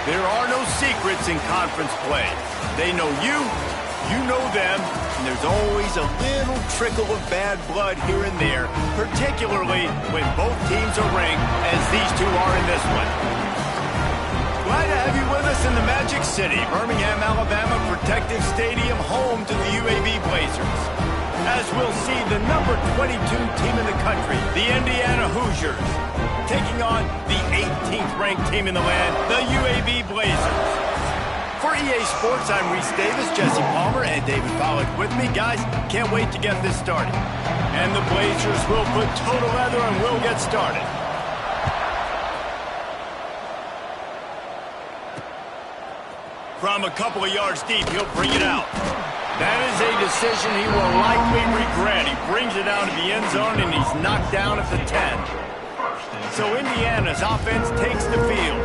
There are no secrets in conference play. They know you, you know them, and there's always a little trickle of bad blood here and there, particularly when both teams are ranked, as these two are in this one. Glad to have you with us in the Magic City, Birmingham, Alabama Protective Stadium, home to the UAB Blazers. As we'll see the number 22 team in the country, the Indiana Hoosiers, taking on the 18th ranked team in the land, the UAB Blazers. For EA Sports, I'm Reese Davis, Jesse Palmer, and David Pollack with me. Guys, can't wait to get this started. And the Blazers will put total leather and we'll get started. From a couple of yards deep, he'll bring it out. That is a decision he will likely regret. He brings it out of the end zone, and he's knocked down at the 10. So Indiana's offense takes the field.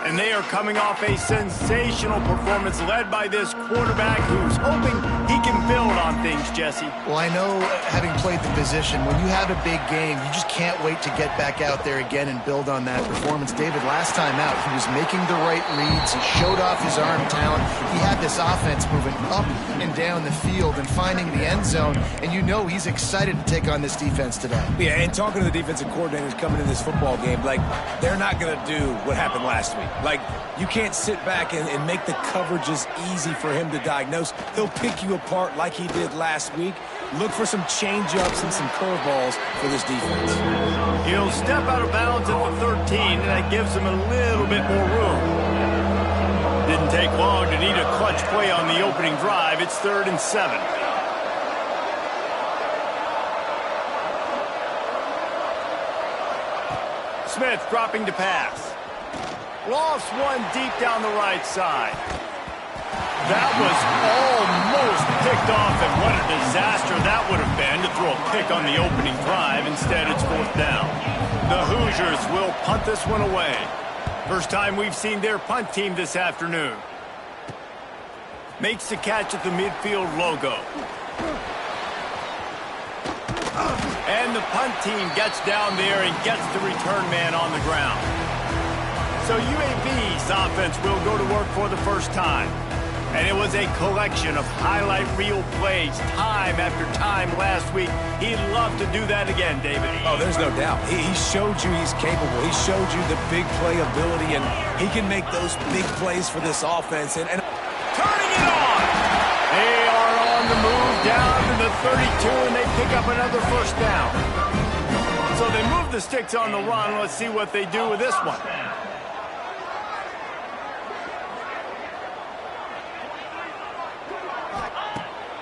And they are coming off a sensational performance led by this quarterback who's hoping he can build on things, Jesse. Well, I know, having played the position, when you have a big game, you just can't wait to get back out there again and build on that performance. David, last time out, he was making the right reads. He showed off his arm talent. He had this offense moving up and down the field and finding the end zone. And you know he's excited to take on this defense today. Yeah, and talking to the defensive coordinators coming in this football game, like, they're not going to do what happened last week. Like, you can't sit back and make the coverages easy for him to diagnose. He'll pick you apart like he did last week. Look for some change-ups and some curveballs for this defense. He'll step out of bounds at the 13, and that gives him a little bit more room. Didn't take long to need a clutch play on the opening drive. It's 3rd and 7. Smith dropping to pass. Lofts one deep down the right side. That was almost picked off, and what a disaster that would have been to throw a pick on the opening drive. Instead, it's 4th down. The Hoosiers will punt this one away. First time we've seen their punt team this afternoon. Makes the catch at the midfield logo. And the punt team gets down there and gets the return man on the ground. So UAB's offense will go to work for the first time. And it was a collection of highlight reel plays time after time last week. He'd love to do that again, David. Oh, there's no doubt. He showed you he's capable. He showed you the big play ability, and he can make those big plays for this offense. And turning it on! They are on the move down to the 32, and they pick up another first down. So they move the sticks on the run. Let's see what they do with this one.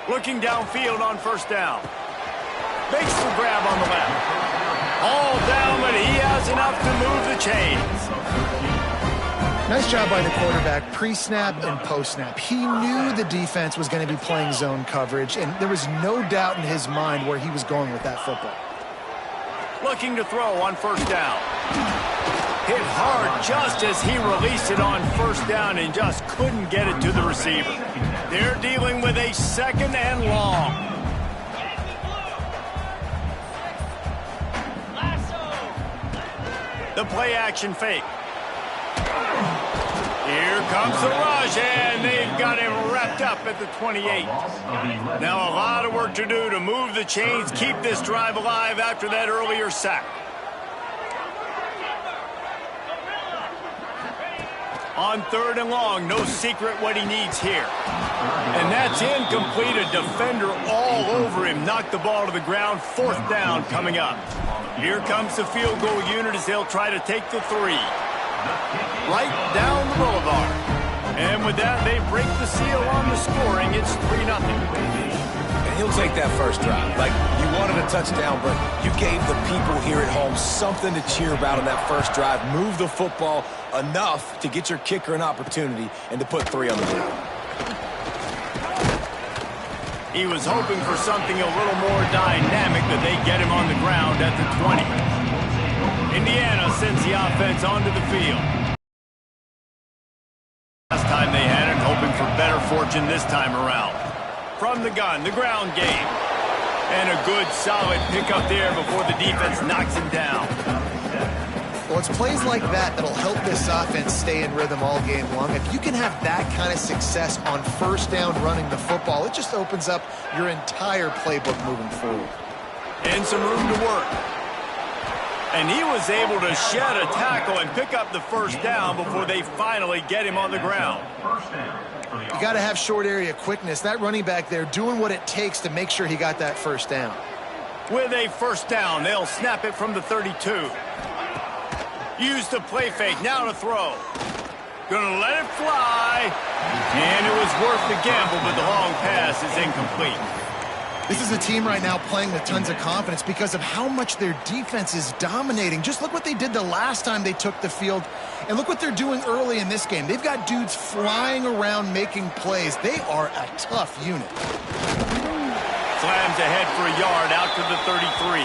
Looking downfield on first down. Makes the grab on the left. All down, but he has enough to move the chains. Nice job by the quarterback, pre-snap and post-snap. He knew the defense was going to be playing zone coverage, and there was no doubt in his mind where he was going with that football. Looking to throw on first down. Hit hard just as he released it on first down and just couldn't get it to the receiver. They're dealing with a 2nd and long. The play action fake. Here comes the rush, and they've got him wrapped up at the 28. Now a lot of work to do to move the chains, keep this drive alive after that earlier sack. On 3rd and long, no secret what he needs here. And that's incomplete. A defender all over him. Knocked the ball to the ground. 4th down coming up. Here comes the field goal unit as they'll try to take the 3. Right down the boulevard. And with that, they break the seal on the scoring. It's 3-0. he'll take that first drive. Like, you wanted a touchdown, but you gave the people here at home something to cheer about on that first drive. Move the football enough to get your kicker an opportunity and to put 3 on the board. He was hoping for something a little more dynamic, but they get him on the ground at the 20. Indiana sends the offense onto the field. Last time they had it, hoping for better fortune this time around. From the gun, the ground game. And a good, solid pickup there before the defense knocks him down. Well, it's plays like that that'll help this offense stay in rhythm all game long. If you can have that kind of success on first down running the football, it just opens up your entire playbook moving forward. And some room to work. And he was able to shed a tackle and pick up the first down before they finally get him on the ground. You got to have short area quickness. That running back there doing what it takes to make sure he got that first down. With a first down, they'll snap it from the 32. Use the play fake, now to throw. Gonna let it fly. And it was worth the gamble, but the long pass is incomplete. This is a team right now playing with tons of confidence because of how much their defense is dominating. Just look what they did the last time they took the field, and look what they're doing early in this game. They've got dudes flying around making plays. They are a tough unit. Slams ahead for a yard out to the 33.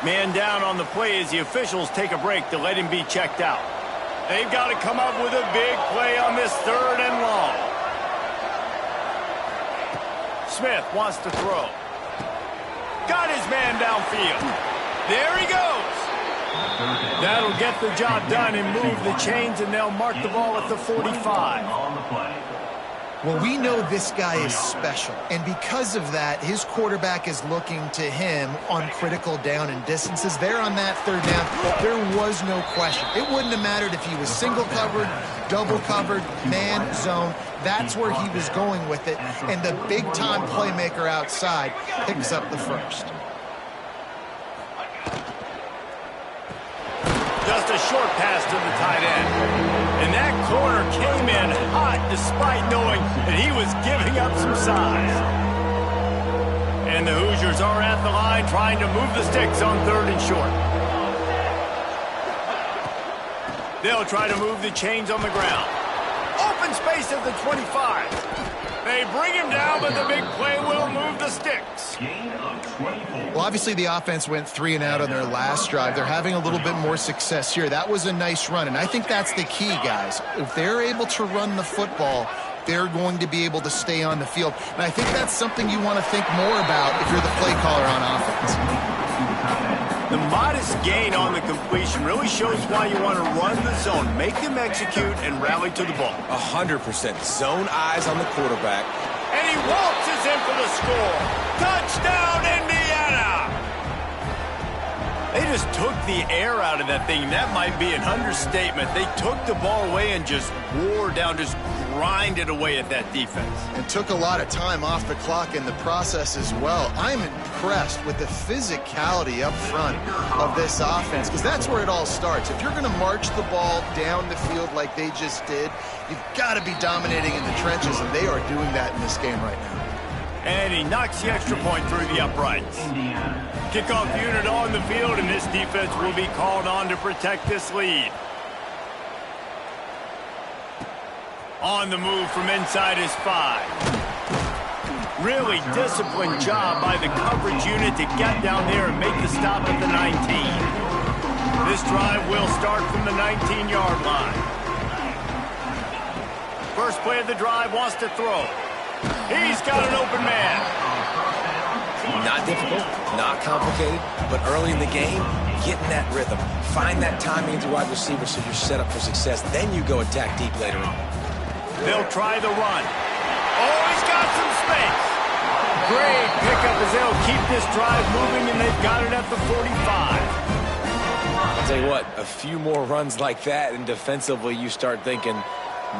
Man down on the play as the officials take a break to let him be checked out. They've got to come up with a big play on this 3rd and long. Smith wants to throw. Got his man downfield. There he goes. That'll get the job done and move the chains, and they'll mark the ball at the 45. Well, we know this guy is special, and because of that, his quarterback is looking to him on critical down and distances. There on that 3rd down, there was no question. It wouldn't have mattered if he was single covered, double covered, man, zone. That's where he was going with it, and the big-time playmaker outside picks up the first. Just a short pass to the tight end. And that corner came in hot despite knowing that he was giving up some size. And the Hoosiers are at the line trying to move the sticks on 3rd and short. They'll try to move the chains on the ground. Open space at the 25. They bring him down, but the big play will move the sticks. Well, obviously the offense went 3 and out on their last drive. They're having a little bit more success here. That was a nice run, and I think that's the key, guys. If they're able to run the football, they're going to be able to stay on the field. And I think that's something you want to think more about if you're the play caller on offense. The modest gain on the completion really shows why you want to run the zone, make them execute, and rally to the ball. 100%. Zone eyes on the quarterback. And he waltzes in for the score. Touchdown, Indiana! They just took the air out of that thing. That might be an understatement. They took the ball away and just wore down, just grinded away at that defense. And took a lot of time off the clock in the process as well. I'm impressed with the physicality up front of this offense, because that's where it all starts. If you're going to march the ball down the field like they just did, you've got to be dominating in the trenches, and they are doing that in this game right now. And he knocks the extra point through the uprights. Kickoff unit on the field, and this defense will be called on to protect this lead. On the move from inside his 5. Really disciplined job by the coverage unit to get down there and make the stop at the 19. This drive will start from the 19-yard line. First play of the drive, wants to throw. He's got an open man. Not difficult, not complicated, but early in the game, get in that rhythm. Find that timing at the wide receiver so you're set up for success. Then you go attack deep later on. They'll try the run. Oh, he's got some space. Great pickup as they'll keep this drive moving, and they've got it at the 45. I'll tell you what, a few more runs like that, and defensively you start thinking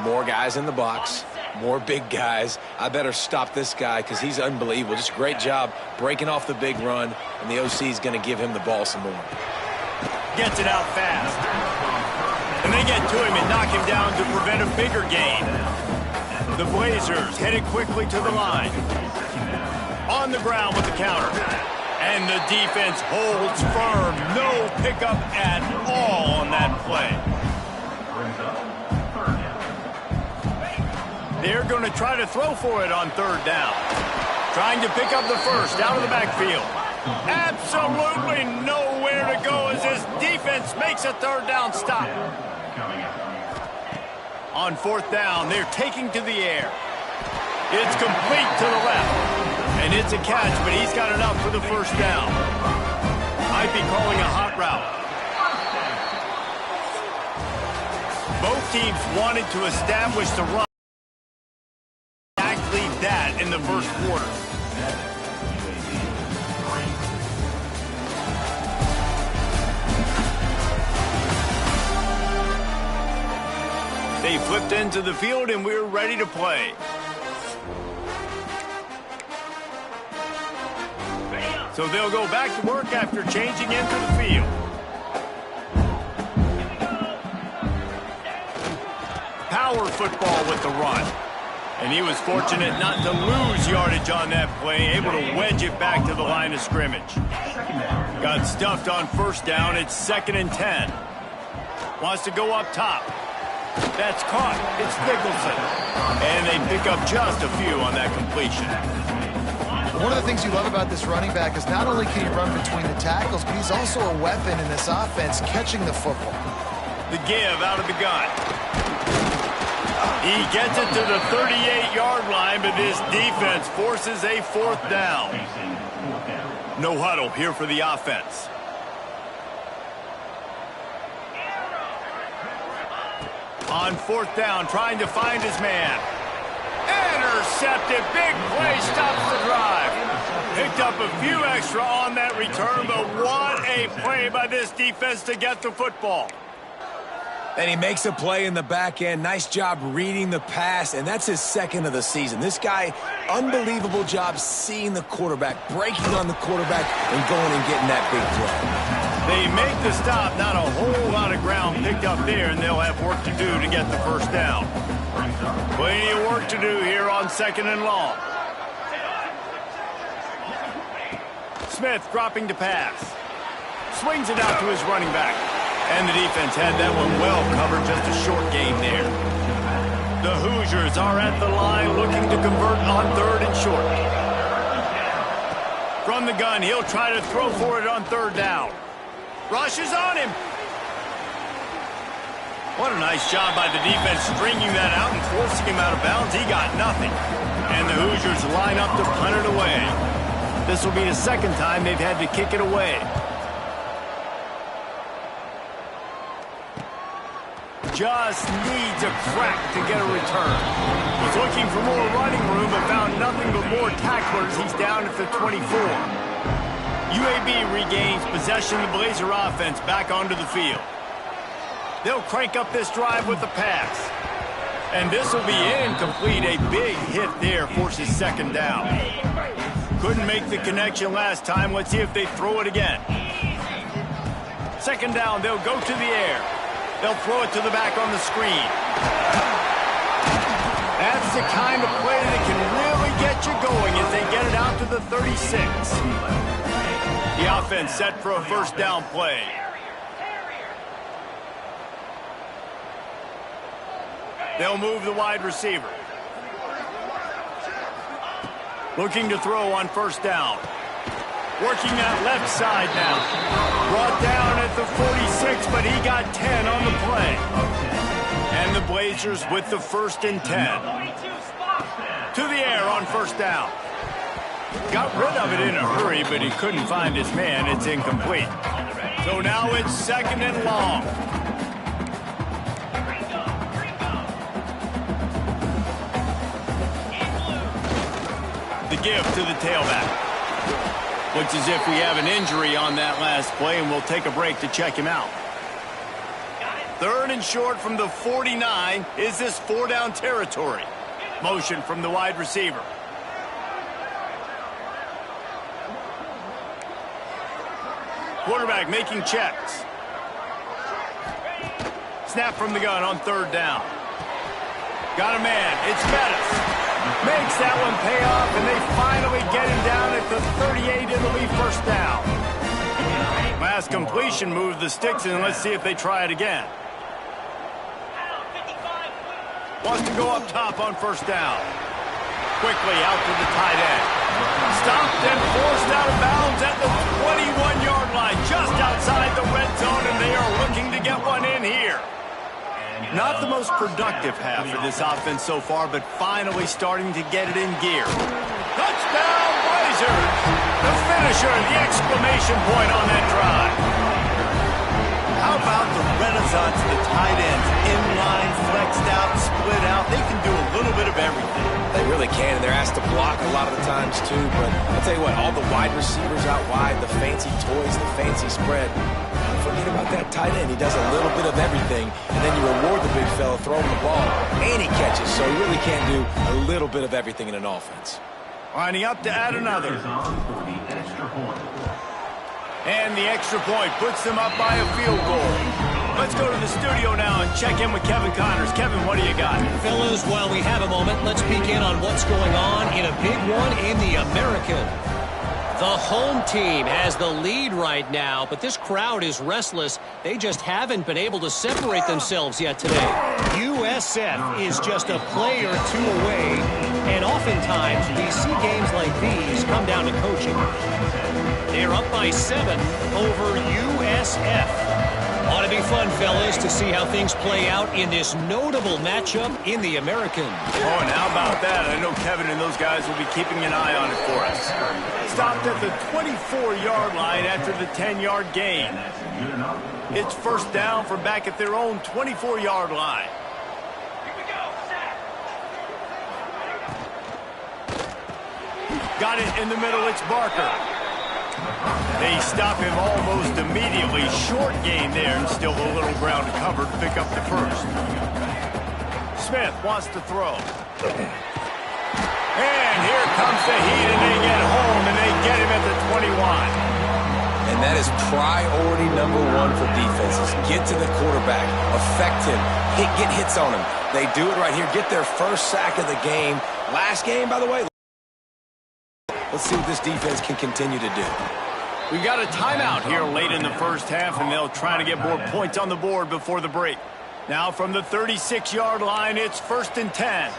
more guys in the box, more big guys. I better stop this guy because he's unbelievable. Just a great job breaking off the big run, and the OC is going to give him the ball some more. Gets it out fast. And they get to him and knock him down to prevent a bigger gain. The Blazers headed quickly to the line. On the ground with the counter. And the defense holds firm. No pickup at all on that play. They're going to try to throw for it on 3rd down. Trying to pick up the first out of the backfield. Absolutely nowhere to go as this defense makes a 3rd down stop. On 4th down, they're taking to the air. It's complete to the left. And it's a catch, but he's got enough for the first down. Might be calling a hot route. teams wanted to establish the run. Exactly that in the first quarter. They flipped into the field, and we're ready to play. So they'll go back to work after changing into the field. Power football with the run. And he was fortunate not to lose yardage on that play, able to wedge it back to the line of scrimmage. Got stuffed on first down. It's 2nd and 10. Wants to go up top. That's caught. It's Nicholson. And they pick up just a few on that completion. One of the things you love about this running back is not only can he run between the tackles, but he's also a weapon in this offense catching the football. The give out of the gun. He gets it to the 38-yard line, but this defense forces a 4th down. No huddle here for the offense. On 4th down, trying to find his man. Intercepted. Big play stops the drive. Picked up a few extra on that return, but what a play by this defense to get the football. And he makes a play in the back end. Nice job reading the pass, and that's his 2nd of the season. This guy, unbelievable job seeing the quarterback, breaking on the quarterback, and going and getting that big play. They make the stop. Not a whole lot of ground picked up there, and they'll have work to do to get the first down. Plenty of work to do here on 2nd and long. Smith dropping to pass. Swings it out to his running back. And the defense had that one well covered, just a short gain there. The Hoosiers are at the line looking to convert on 3rd and short. From the gun, he'll try to throw for it on 3rd down. Rushes on him. What a nice job by the defense stringing that out and forcing him out of bounds. He got nothing. And the Hoosiers line up to punt it away. This will be the 2nd time they've had to kick it away. Just needs a crack to get a return. Was looking for more running room, but found nothing but more tacklers. He's down at the 24. UAB regains possession of the Blazer offense back onto the field. They'll crank up this drive with the pass. And this will be incomplete. A big hit there forces 2nd down. Couldn't make the connection last time. Let's see if they throw it again. 2nd down, they'll go to the air. They'll throw it to the back on the screen. That's the kind of play that can really get you going as they get it out to the 36. The offense set for a first down play. They'll move the wide receiver. Looking to throw on first down. Working that left side now. Brought down at the 46, but he got 10 on the play. And the Blazers with the 1st and 10. To the air on first down. Got rid of it in a hurry, but he couldn't find his man. It's incomplete. So now it's 2nd and long. The give to the tailback. Looks as if we have an injury on that last play, and we'll take a break to check him out. 3rd and short from the 49. Is this 4-down territory? Motion from the wide receiver. Quarterback making checks. Snap from the gun on 3rd down. Got a man. It's Bettis. Makes that one pay off, and they finally get him down at the 38 in the lead first down. Last completion moved the sticks, and let's see if they try it again. Wants to go up top on first down. Quickly out to the tight end. Stopped and forced out of bounds at the 21-yard line, just outside the red zone, and they are looking to get one in here. Not the most productive half for this offense so far, but finally starting to get it in gear. Touchdown, Blazers! The finisher, the exclamation point on that drive. How about the renaissance of the tight ends in line spaced out, split out. They can do a little bit of everything. They really can, and they're asked to block a lot of the times, too. But I'll tell you what, all the wide receivers out wide, the fancy toys, the fancy spread, don't forget about that tight end. He does a little bit of everything, and then you reward the big fella throwing the ball, and he catches. So he really can do a little bit of everything in an offense. Lining up to add another. And the extra point puts them up by a field goal. Let's go to the studio now and check in with Kevin Connors. Kevin, what do you got? Fellas, while we have a moment, let's peek in on what's going on in a big one in the American. The home team has the lead right now, but this crowd is restless. They just haven't been able to separate themselves yet today. USF is just a play or two away, and oftentimes we see games like these come down to coaching. They're up by 7 over USF. Ought to be fun, fellas, to see how things play out in this notable matchup in the American. Oh, and how about that? I know Kevin and those guys will be keeping an eye on it for us. Stopped at the 24-yard line after the 10-yard gain. It's first down from back at their own 24-yard line. Got it in the middle. It's Barker. They stop him almost immediately. Short gain there, and still a little ground to cover to pick up the first. Smith wants to throw. And here comes the heat, and they get home, and they get him at the 21. And that is priority #1 for defenses. Get to the quarterback. Affect him. Get hits on him. They do it right here. Get their first sack of the game. Last game, by the way. Let's see what this defense can continue to do. We've got a timeout here late in the first half, and they'll try to get more points on the board before the break. Now from the 36-yard line, it's 1st and 10.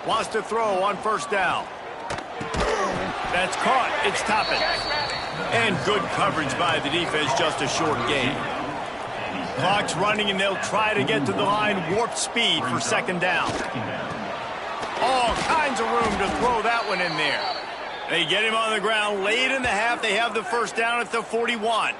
Wants to throw on first down. That's caught. It's Toppin. And good coverage by the defense, just a short gain. Clock's running, and they'll try to get to the line, warp speed for second down. All kinds of room to throw that one in there. They get him on the ground late in the half. They have the first down at the 41.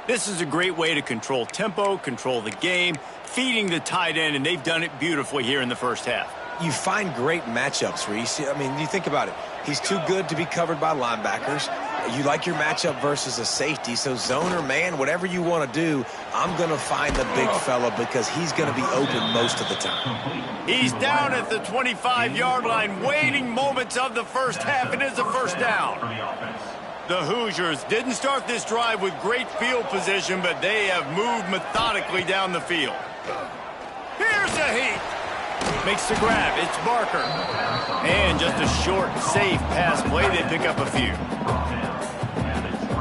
This is a great way to control tempo, control the game, feeding the tight end, and they've done it beautifully here in the first half. You find great matchups, Reese. I mean, you think about it. He's too good to be covered by linebackers. You like your matchup versus a safety, so zone or man, whatever you want to do, I'm going to find the big fella because he's going to be open most of the time. He's down at the 25-yard line, waiting moments of the first half. It is a first down. The Hoosiers didn't start this drive with great field position, but they have moved methodically down the field. Here's the heat. Makes the grab. It's Barker. And just a short, safe pass play. They pick up a few.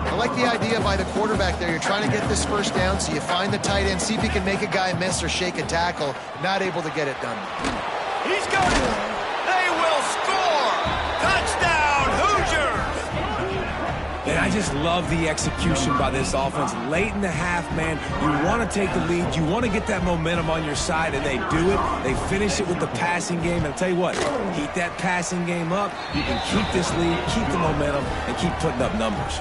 I like the idea by the quarterback there. You're trying to get this first down, so you find the tight end, see if he can make a guy miss or shake a tackle. Not able to get it done. He's got it. They will score. Touchdown, Hoosiers. And I just love the execution by this offense. Late in the half, man, you want to take the lead. You want to get that momentum on your side, and they do it. They finish it with the passing game. And I'll tell you what, keep that passing game up. You can keep this lead, keep the momentum, and keep putting up numbers.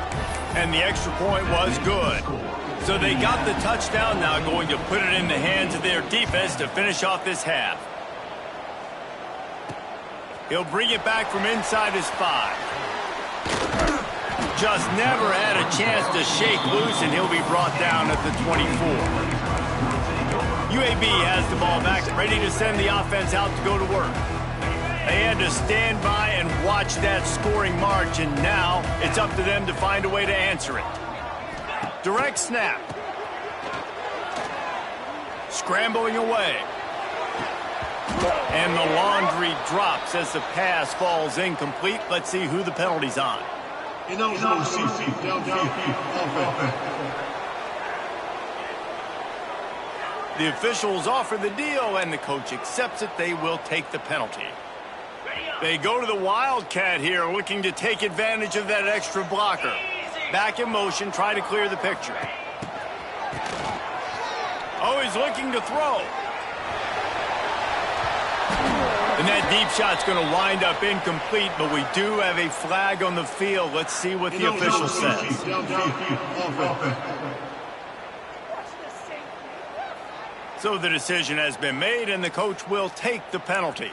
And the extra point was good. So they got the touchdown, now going to put it in the hands of their defense to finish off this half. He'll bring it back from inside his 5. Just never had a chance to shake loose, and he'll be brought down at the 24. UAB has the ball back, ready to send the offense out to go to work. They had to stand by and watch that scoring march, and now it's up to them to find a way to answer it. Direct snap. Scrambling away. And the laundry drops as the pass falls incomplete. Let's see who the penalty's on. The officials offer the deal, and the coach accepts it. They will take the penalty. They go to the Wildcat here, looking to take advantage of that extra blocker. Back in motion, try to clear the picture. Oh, he's looking to throw. And that deep shot's going to wind up incomplete, but we do have a flag on the field. Let's see what the official says. So the decision has been made, and the coach will take the penalty.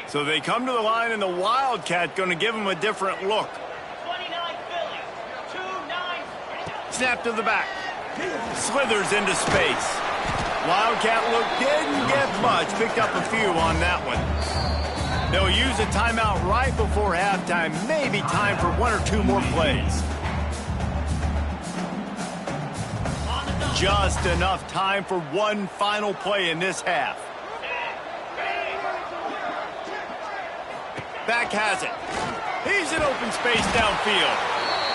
So they come to the line, and the Wildcat going to give them a different look. 29 Phillies, 2-9. Snap to the back. Slithers into space. Wildcat look didn't get much. Picked up a few on that one. They'll use a timeout right before halftime. Maybe time for one or two more plays. Just enough time for one final play in this half. Back has it. He's in open space downfield.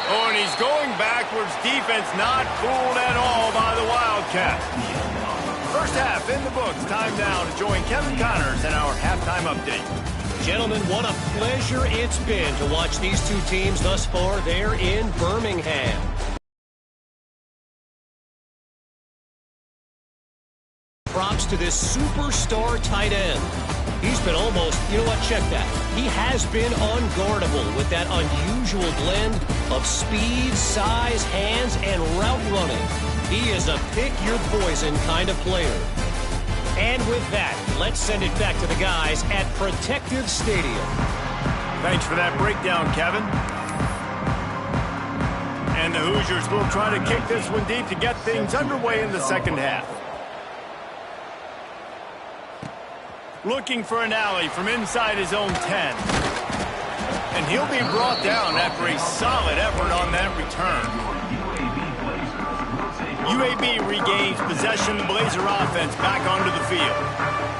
Oh, and he's going backwards. Defense not fooled at all by the Wildcat. First half in the books. Time now to join Kevin Connors in our halftime update. Gentlemen, what a pleasure it's been to watch these two teams thus far there in Birmingham. Props to this superstar tight end. He's been almost, you know what, check that. He has been unguardable with that unusual blend of speed, size, hands, and route running. He is a pick-your-poison kind of player. And with that, let's send it back to the guys at Protective Stadium. Thanks for that breakdown, Kevin. And the Hoosiers will try to kick this one deep to get things underway in the second half. Looking for an alley from inside his own 10. And he'll be brought down after a solid effort on that return. UAB regains possession of the Blazer offense back onto the field.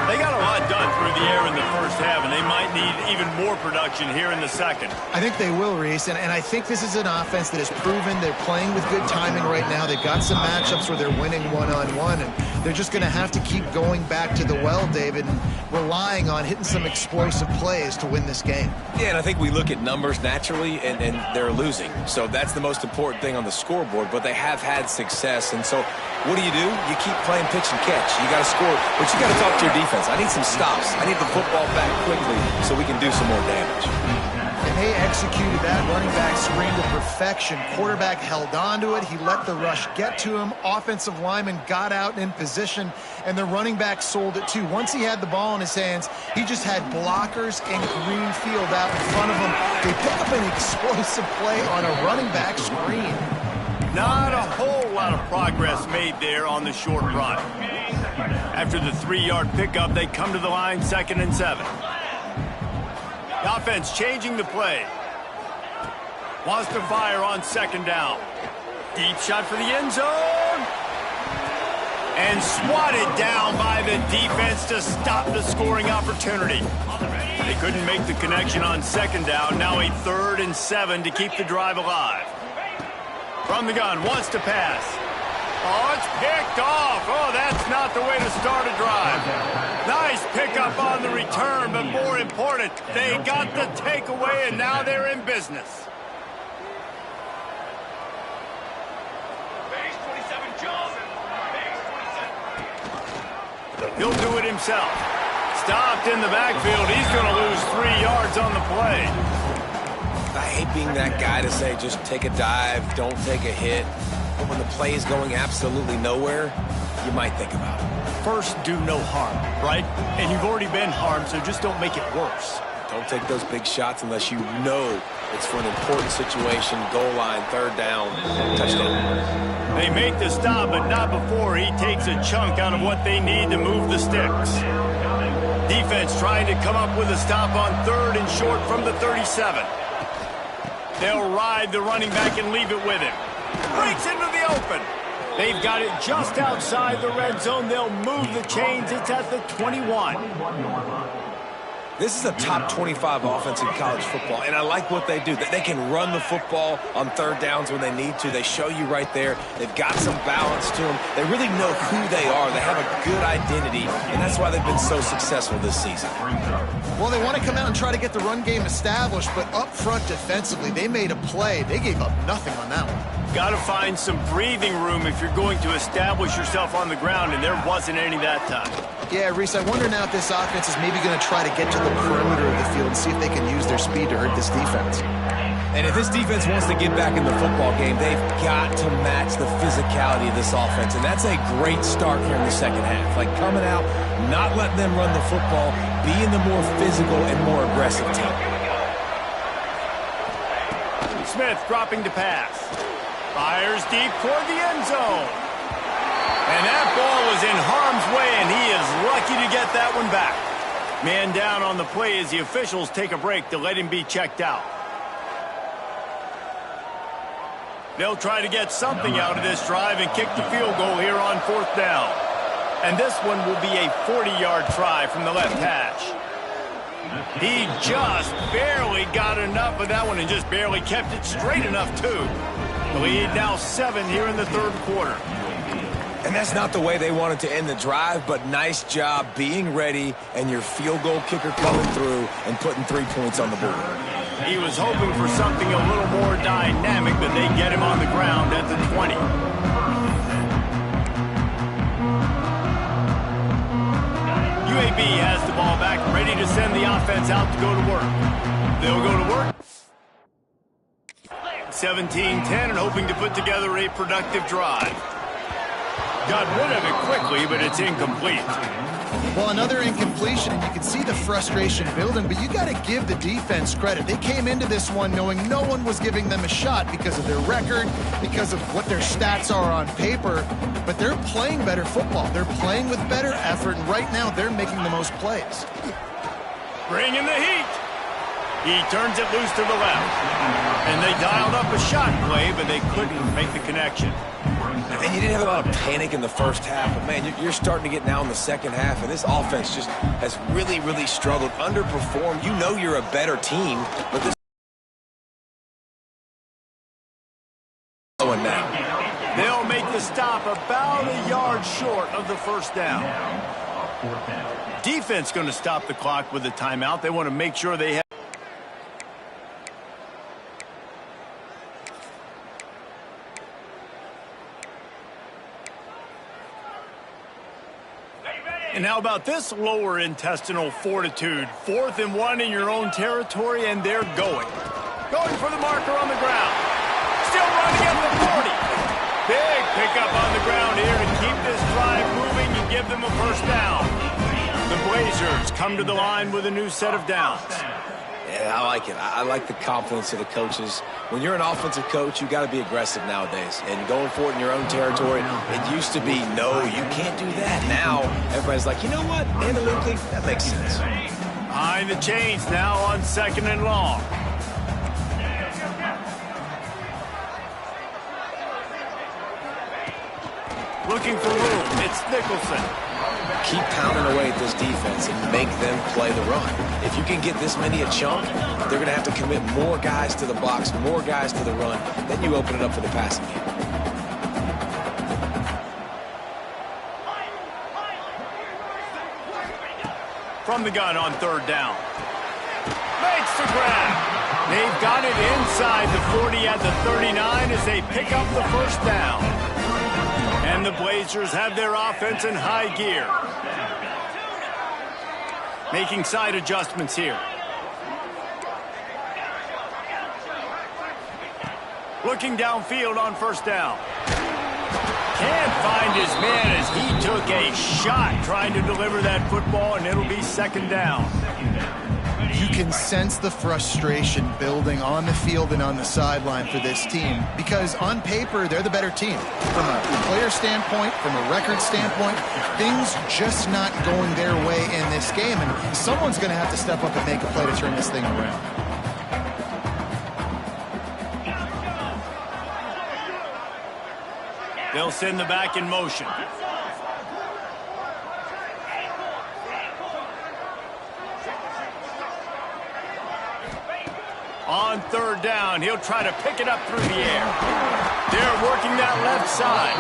They got a lot done through the air in the first half, and they might need even more production here in the second. I think they will, Reese, and I think this is an offense that has proven they're playing with good timing right now. They've got some matchups where they're winning one-on-one, and they're just going to have to keep going back to the well, David, and relying on hitting some explosive plays to win this game. Yeah, and I think we look at numbers naturally, and they're losing. So that's the most important thing on the scoreboard, but they have had success. And so what do? You keep playing pitch and catch. You got to score, but you got to talk to your defense. I need some stops. I need the football back quickly so we can do some more damage. And they executed that running back screen to perfection. Quarterback held on to it. He let the rush get to him. Offensive lineman got out in position, and the running back sold it too. Once he had the ball in his hands, he just had blockers and green field out in front of him. They pick up an explosive play on a running back screen. Not a whole lot of progress made there on the short run. After the 3-yard pickup, they come to the line 2nd and 7. The offense changing the play. Wants to fire on 2nd down. Deep shot for the end zone. And swatted down by the defense to stop the scoring opportunity. They couldn't make the connection on 2nd down. Now a 3rd and 7 to keep the drive alive. From the gun, wants to pass. Oh, it's picked off. Oh, that's not the way to start a drive. Nice pickup on the return, but more important, they got the takeaway, and now they're in business. He'll do it himself. Stopped in the backfield. He's going to lose 3 yards on the play. I hate being that guy to say just take a dive, don't take a hit. But when the play is going absolutely nowhere, you might think about it. First, do no harm, right? And you've already been harmed, so just don't make it worse. Don't take those big shots unless you know it's for an important situation, goal line, 3rd down, touchdown. They make the stop, but not before he takes a chunk out of what they need to move the sticks. Defense trying to come up with a stop on 3rd and short from the 37. They'll ride the running back and leave it with him. Breaks into the open. They've got it just outside the red zone. They'll move the chains. It's at the 21. This is a top 25 offense in college football, and I like what they do. They can run the football on 3rd downs when they need to. They show you right there. They've got some balance to them. They really know who they are. They have a good identity, and that's why they've been so successful this season. Well, they want to come out and try to get the run game established, but up front defensively, they made a play. They gave up nothing on that one. Got to find some breathing room if you're going to establish yourself on the ground, and there wasn't any that time. Yeah, Reese, I wonder now if this offense is maybe going to try to get to the perimeter of the field and see if they can use their speed to hurt this defense. And if this defense wants to get back in the football game, they've got to match the physicality of this offense. And that's a great start here in the second half. Like coming out, not letting them run the football, being the more physical and more aggressive team. Smith dropping to pass. Fires deep toward the end zone. And that ball was in harm's way, and he is lucky to get that one back. Man down on the play as the officials take a break to let him be checked out. They'll try to get something out of this drive and kick the field goal here on 4th down. And this one will be a 40-yard try from the left hash. He just barely got enough of that one and just barely kept it straight enough, too. The lead now 7 here in the 3rd quarter. And that's not the way they wanted to end the drive, but nice job being ready and your field goal kicker coming through and putting 3 points on the board. He was hoping for something a little more dynamic, but they get him on the ground at the 20. UAB has the ball back, ready to send the offense out to go to work. They'll go to work. 17-10 and hoping to put together a productive drive. Got rid of it quickly, but it's incomplete. Well, another incompletion, and you can see the frustration building, but you got to give the defense credit. They came into this one knowing no one was giving them a shot because of their record, because of what their stats are on paper, but they're playing better football. They're playing with better effort, and right now they're making the most plays. Bringing the heat. He turns it loose to the left. And they dialed up a shot play, but they couldn't make the connection. And you didn't have a lot of panic in the first half, but, man, you're starting to get now in the second half, and this offense just has really, really struggled, underperformed. You know you're a better team, but this going now. They'll make the stop about a yard short of the 1st down. Defense going to stop the clock with a timeout. They want to make sure they have. And how about this lower intestinal fortitude? 4th and 1 in your own territory, and they're going. Going for the marker on the ground. Still running at the 40. Big pickup on the ground here to keep this drive moving and give them a 1st down. The Blazers come to the line with a new set of downs. Yeah, I like it. I like the confidence of the coaches. When you're an offensive coach, you got to be aggressive nowadays. And going for it in your own territory, it used to be, no, you can't do that. Now, everybody's like, you know what? Analytically, that makes sense. Behind the chains now on 2nd and long. Looking for room. It's Nicholson. Keep pounding away at this defense and make them play the run. If you can get this many a chunk, they're going to have to commit more guys to the box, more guys to the run. Then you open it up for the passing game. From the gun on 3rd down. Makes the grab. They've got it inside the 40 at the 39 as they pick up the 1st down. And the Blazers have their offense in high gear. Making side adjustments here. Looking downfield on 1st down. Can't find his man as he took a shot trying to deliver that football, and it'll be 2nd down. You can sense the frustration building on the field and on the sideline for this team because on paper, they're the better team. From a player standpoint, from a record standpoint, things just not going their way in this game, and someone's going to have to step up and make a play to turn this thing around. They'll send the back in motion. On 3rd down, he'll try to pick it up through the air. They're working that left side.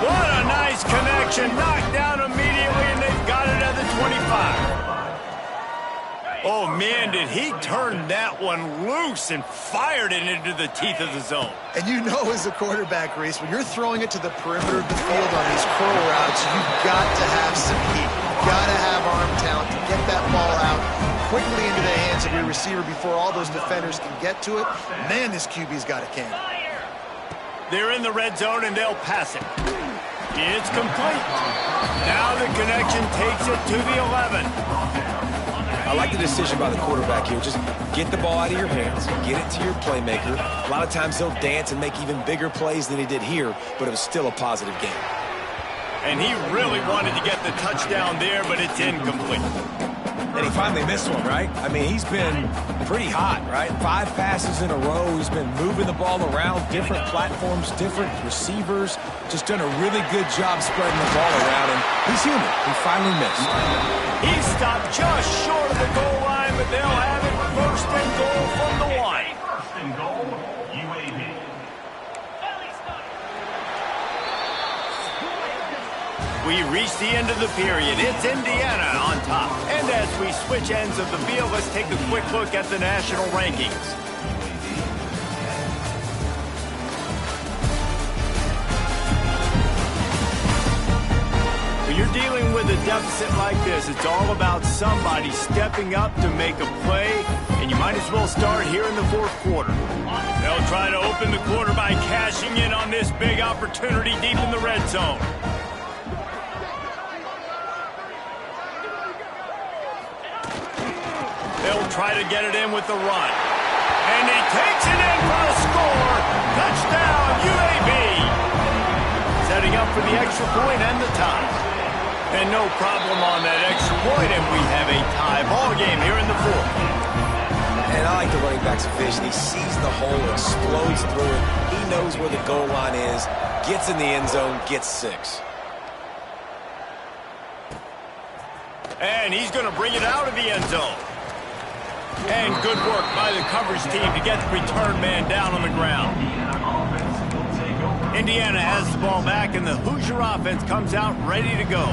What a nice connection. Knocked down immediately, and they've got it at the 25. Oh, man, did he turn that one loose and fired it into the teeth of the zone. And you know as a quarterback, Reese, when you're throwing it to the perimeter of the field on these curl routes, you've got to have some heat. You've got to have arm talent to get that ball out quickly into the hands of your receiver before all those defenders can get to it. Man, this QB's got a cannon. They're in the red zone, and they'll pass it. It's complete. Now the connection takes it to the 11. I like the decision by the quarterback here. Just get the ball out of your hands, get it to your playmaker. A lot of times he'll dance and make even bigger plays than he did here, but it was still a positive game. And he really wanted to get the touchdown there, but it's incomplete. And he finally missed one, right? I mean, he's been pretty hot, right? 5 passes in a row. He's been moving the ball around, different platforms, different receivers. Just done a really good job spreading the ball around, and he's human. He finally missed. He stopped just short of the goal line, but they'll have it first and goal from the 1. First and goal, UAB. We reach the end of the period. It's Indiana on top. And as we switch ends of the field, let's take a quick look at the national rankings. When you're dealing with a deficit like this, it's all about somebody stepping up to make a play, and you might as well start here in the 4th quarter. They'll try to open the quarter by cashing in on this big opportunity deep in the red zone. They'll try to get it in with the run. And he takes it in for the score. Touchdown, UAB. Setting up for the extra point and the tie. And no problem on that extra point, and we have a tie ball game here in the 4th. And I like the running back's vision. He sees the hole, explodes through it. He knows where the goal line is, gets in the end zone, gets 6. And he's going to bring it out of the end zone. And good work by the coverage team to get the return man down on the ground. Indiana has the ball back, and the Hoosier offense comes out ready to go.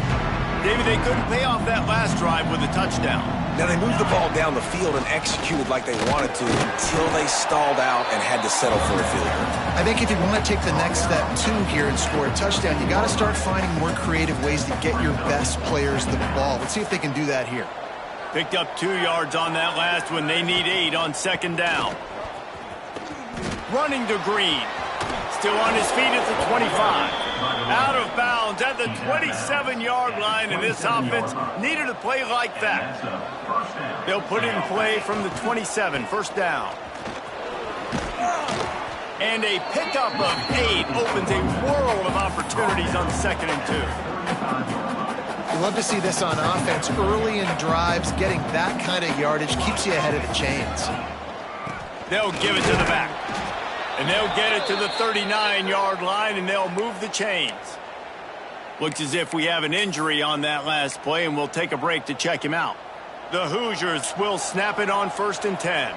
David, they couldn't pay off that last drive with a touchdown. Now, they moved the ball down the field and executed like they wanted to until they stalled out and had to settle for a field goal. I think if you want to take the next step, too, here and score a touchdown, you got to start finding more creative ways to get your best players the ball. Let's see if they can do that here. Picked up 2 yards on that last one. They need 8 on 2nd down. Running to Green. Still on his feet at the 25. Out of bounds at the 27-yard line, and this offense needed a play like that. They'll put it in play from the 27, 1st down. And a pickup of 8 opens a world of opportunities on 2nd and 2. You love to see this on offense. Early in drives, getting that kind of yardage keeps you ahead of the chains. They'll give it to the back. And they'll get it to the 39-yard line, and they'll move the chains. Looks as if we have an injury on that last play, and we'll take a break to check him out. The Hoosiers will snap it on 1st and 10.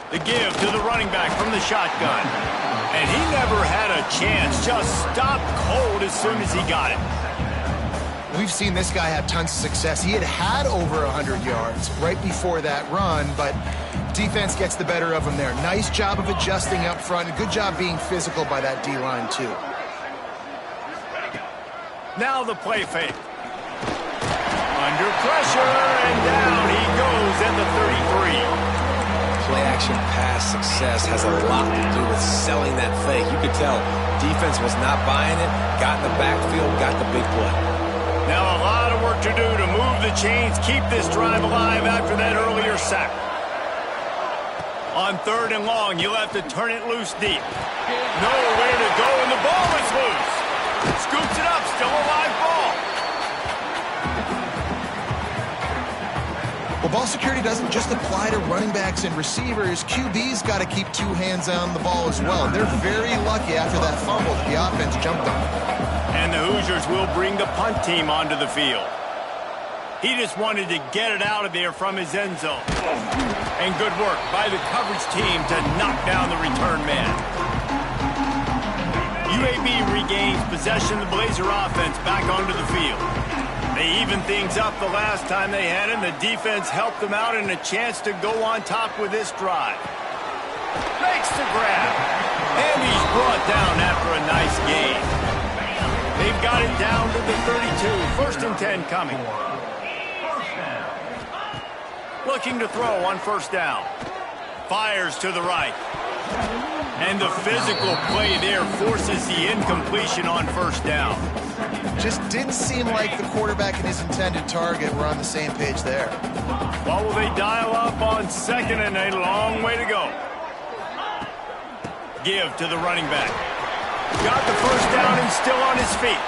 The give to the running back from the shotgun. And he never had a chance. Just stopped cold as soon as he got it. We've seen this guy have tons of success. He had over 100 yards right before that run, but defense gets the better of him there. Nice job of adjusting up front. A good job being physical by that D-line, too. Now the play fake. Under pressure, and down he goes at the 33. Play-action pass success has a lot to do with selling that fake. You could tell defense was not buying it, got in the backfield, got the big play. Now a lot of work to do to move the chains, keep this drive alive after that earlier sack. On 3rd and long, you'll have to turn it loose deep. Nowhere to go, and the ball is loose. Scoops it up, still a live ball. Well, ball security doesn't just apply to running backs and receivers. QB's got to keep 2 hands on the ball as well. And they're very lucky after that fumble that the offense jumped on. And the Hoosiers will bring the punt team onto the field. He just wanted to get it out of there from his end zone. And good work by the coverage team to knock down the return man. UAB regains possession of the Blazer offense back onto the field. They evened things up the last time they had him. The defense helped them out and a chance to go on top with this drive. Makes the grab. And he's brought down after a nice gain. They've got it down to the 32. First and 10 coming. Looking to throw on first down. Fires to the right. And the physical play there forces the incompletion on first down. Just didn't seem like the quarterback and his intended target were on the same page there. Well, will they dial up on second and a long way to go? Give to the running back. Got the first down and still on his feet.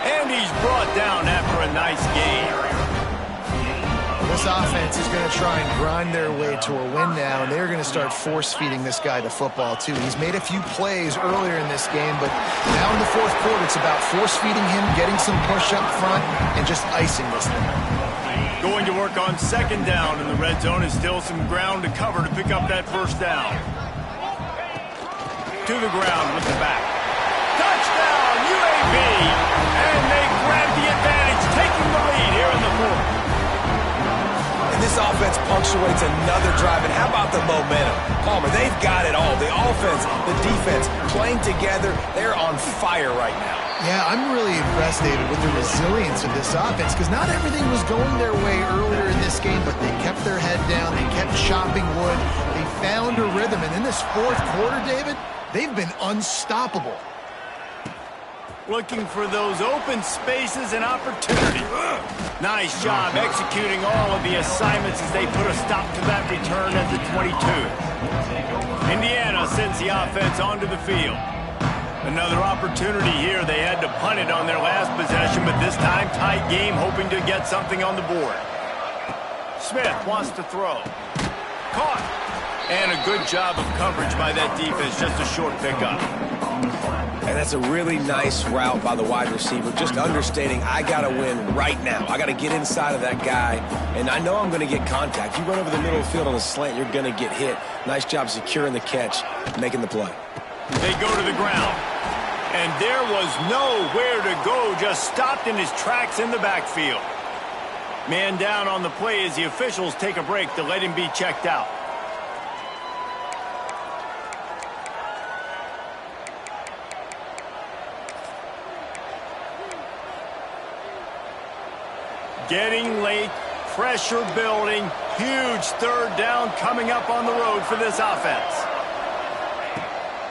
And he's brought down after a nice gain. This offense is going to try and grind their way to a win now, and they're going to start force-feeding this guy the football, too. He's made a few plays earlier in this game, but now in the fourth quarter, it's about force-feeding him, getting some push up front, and just icing this thing. Going to work on second down, and the red zone is still some ground to cover to pick up that first down. To the ground with the back. Touchdown, UAB! And they grab the advantage, taking the lead here in the fourth. And this offense punctuates another drive. And how about the momentum? Palmer, they've got it all. The offense, the defense, playing together. They're on fire right now. Yeah, I'm really impressed, David, with the resilience of this offense, because not everything was going their way earlier in this game, but they kept their head down. They kept chopping wood. They found a rhythm. And in this fourth quarter, David, they've been unstoppable. Looking for those open spaces and opportunity. Nice job executing all of the assignments as they put a stop to that return at the 22. Indiana sends the offense onto the field. Another opportunity here. They had to punt it on their last possession, but this time tight game, hoping to get something on the board. Smith wants to throw. Caught. And a good job of coverage by that defense. Just a short pickup. And that's a really nice route by the wide receiver, just understanding I got to win right now. I got to get inside of that guy, and I know I'm going to get contact. You run over the middle of the field on a slant, you're going to get hit. Nice job securing the catch, making the play. They go to the ground, and there was nowhere to go, just stopped in his tracks in the backfield. Man down on the play as the officials take a break to let him be checked out. Getting late, pressure building, huge third down coming up on the road for this offense.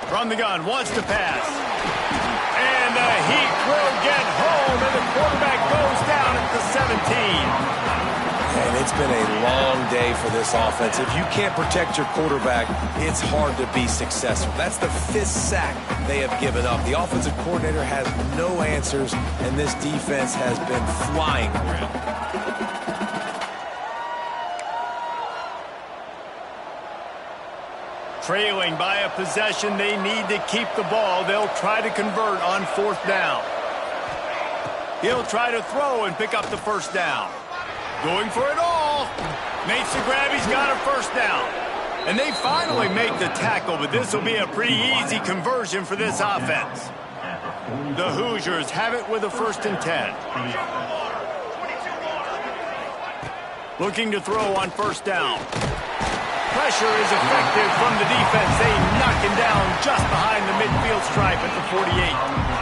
From the gun, wants to pass. And the heat will get home, and the quarterback goes down at the 17. And it's been a long day for this offense. If you can't protect your quarterback, it's hard to be successful. That's the 5th sack they have given up. The offensive coordinator has no answers, and this defense has been flying around. Trailing by a possession, they need to keep the ball. They'll try to convert on fourth down. He'll try to throw and pick up the first down. Going for it all. Makes the grab. He's got a first down. And they finally make the tackle, but this will be a pretty easy conversion for this offense. The Hoosiers have it with a first and 10. Looking to throw on first down. Pressure is effective from the defense. They knock him down just behind the midfield stripe at the 48.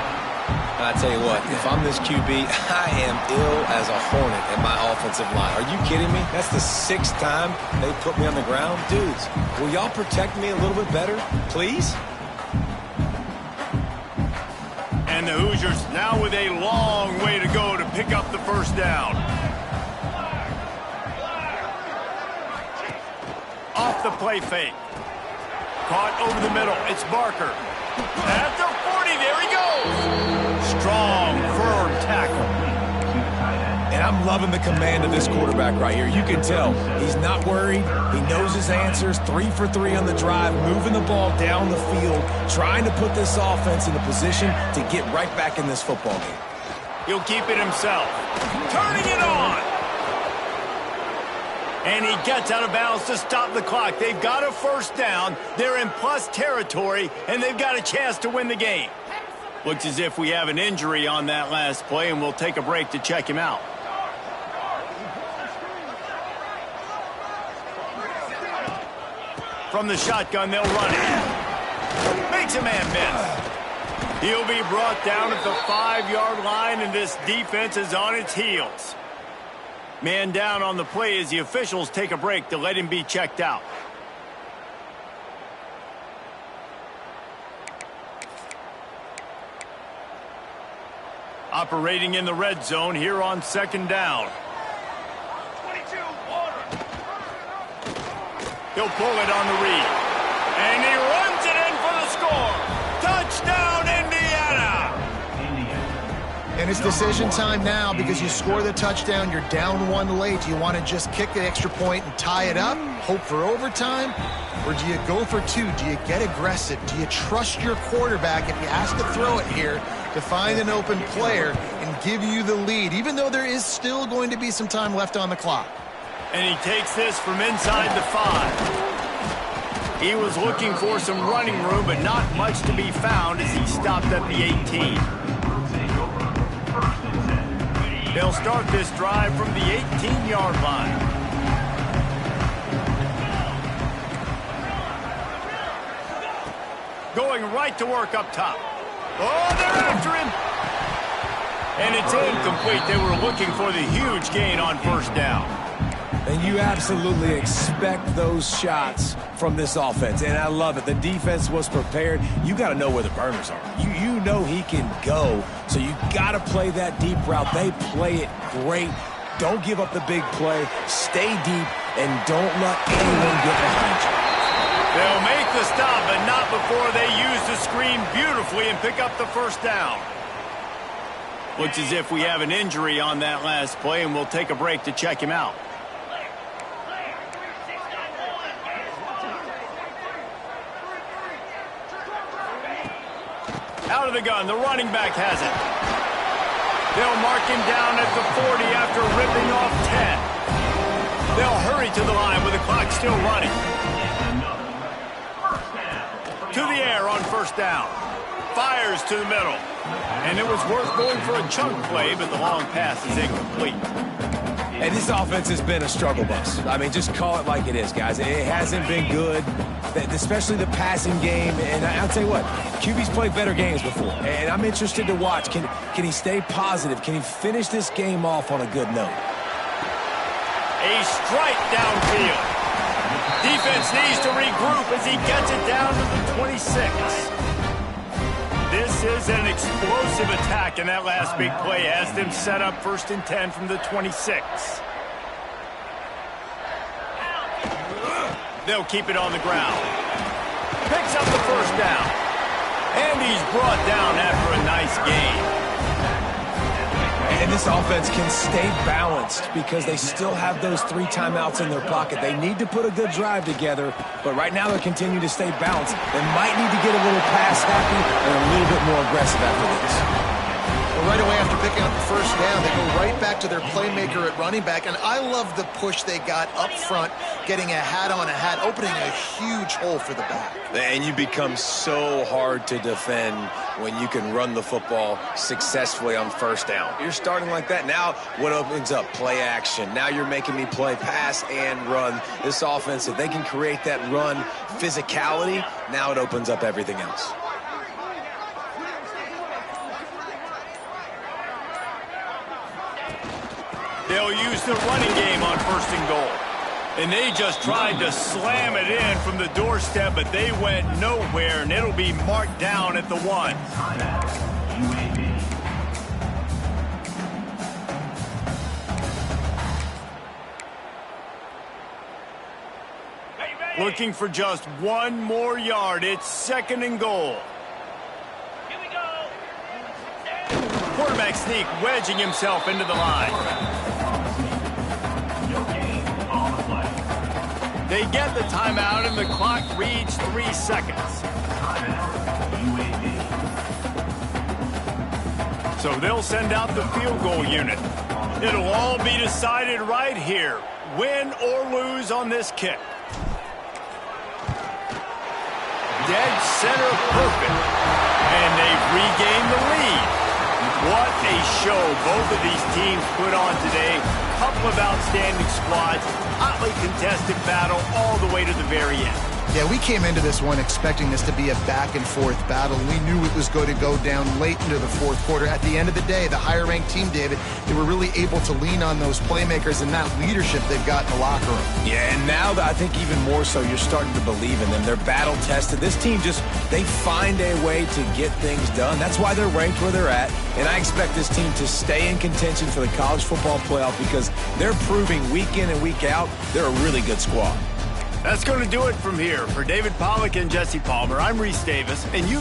I tell you what, if I'm this QB, I am ill as a hornet at my offensive line. Are you kidding me? That's the 6th time they put me on the ground. Dudes, will y'all protect me a little bit better, please? And the Hoosiers now with a long way to go to pick up the first down. Off the play fake. Caught over the middle. It's Barker. At the 40, there he goes. Strong, firm tackle. And I'm loving the command of this quarterback right here. You can tell he's not worried. He knows his answers. 3 for 3 on the drive, moving the ball down the field, trying to put this offense in a position to get right back in this football game. He'll keep it himself. Turning it on. And he gets out of bounds to stop the clock. They've got a first down. They're in plus territory, and they've got a chance to win the game. Looks as if we have an injury on that last play, and we'll take a break to check him out. From the shotgun, they'll run it. Makes a man miss. He'll be brought down at the 5-yard line, and this defense is on its heels. Man down on the play as the officials take a break to let him be checked out. Operating in the red zone here on second down. He'll pull it on the read. And he runs it in for the score. Touchdown, Indiana! And it's decision time now because you score the touchdown, you're down one late. Do you want to just kick the extra point and tie it up, hope for overtime? Or do you go for two? Do you get aggressive? Do you trust your quarterback if he has to throw it here to find an open player and give you the lead, even though there is still going to be some time left on the clock? And he takes this from inside the 5. He was looking for some running room, but not much to be found as he stopped at the 18. They'll start this drive from the 18-yard line. Going right to work up top. Oh, they're after him. And it's incomplete. They were looking for the huge gain on first down. And you absolutely expect those shots from this offense, and I love it. The defense was prepared. You got to know where the burners are. You know he can go, so you got to play that deep route. They play it great. Don't give up the big play. Stay deep, and don't let anyone get behind you. They'll make the stop, but not before they use the screen beautifully and pick up the first down. Looks as if we have an injury on that last play, and we'll take a break to check him out. Out of the gun, the running back has it. They'll mark him down at the 40 after ripping off 10. They'll hurry to the line with the clock still running. To the air on first down. Fires to the middle. And it was worth going for a chunk play, but the long pass is incomplete. And this offense has been a struggle bus. I mean, just call it like it is, guys. It hasn't been good, especially the passing game. And I'll tell you what, QB's played better games before. And I'm interested to watch. Can he stay positive? Can he finish this game off on a good note? A strike downfield. Defense needs to regroup as he gets it down to the 26. This is an explosive attack, and that last big play has them set up 1st and 10 from the 26. They'll keep it on the ground. Picks up the first down. And he's brought down after a nice gain. And this offense can stay balanced because they still have those 3 timeouts in their pocket. They need to put a good drive together, but right now they're continuing to stay balanced. They might need to get a little pass happy and a little bit more aggressive after this. Well, right away after picking up the first down, they go right back to their playmaker at running back, and I love the push they got up front, getting a hat on a hat, opening a huge hole for the back. And you become so hard to defend when you can run the football successfully on first down. You're starting like that. Now what opens up? Play action. Now you're making me play pass and run. This offense, if they can create that run physicality, now it opens up everything else. They'll use the running game on 1st and goal. And they just tried to slam it in from the doorstep, but they went nowhere, and it'll be marked down at the 1. Looking for just 1 more yard. It's 2nd and goal. Here we go. Quarterback sneak, wedging himself into the line. They get the timeout, and the clock reads 3 seconds. So they'll send out the field goal unit. It'll all be decided right here, win or lose on this kick. Dead center perfect. And they've regained the lead. What a show both of these teams put on today. couple of outstanding squads, hotly contested battle all the way to the very end. Yeah, we came into this one expecting this to be a back-and-forth battle. We knew it was going to go down late into the fourth quarter. At the end of the day, the higher-ranked team, David, they were really able to lean on those playmakers and that leadership they've got in the locker room. Yeah, and now I think even more so, you're starting to believe in them. They're battle-tested. This team they find a way to get things done. That's why they're ranked where they're at. And I expect this team to stay in contention for the college football playoff because they're proving week in and week out they're a really good squad. That's going to do it from here. For David Pollack and Jesse Palmer, I'm Reese Davis, and you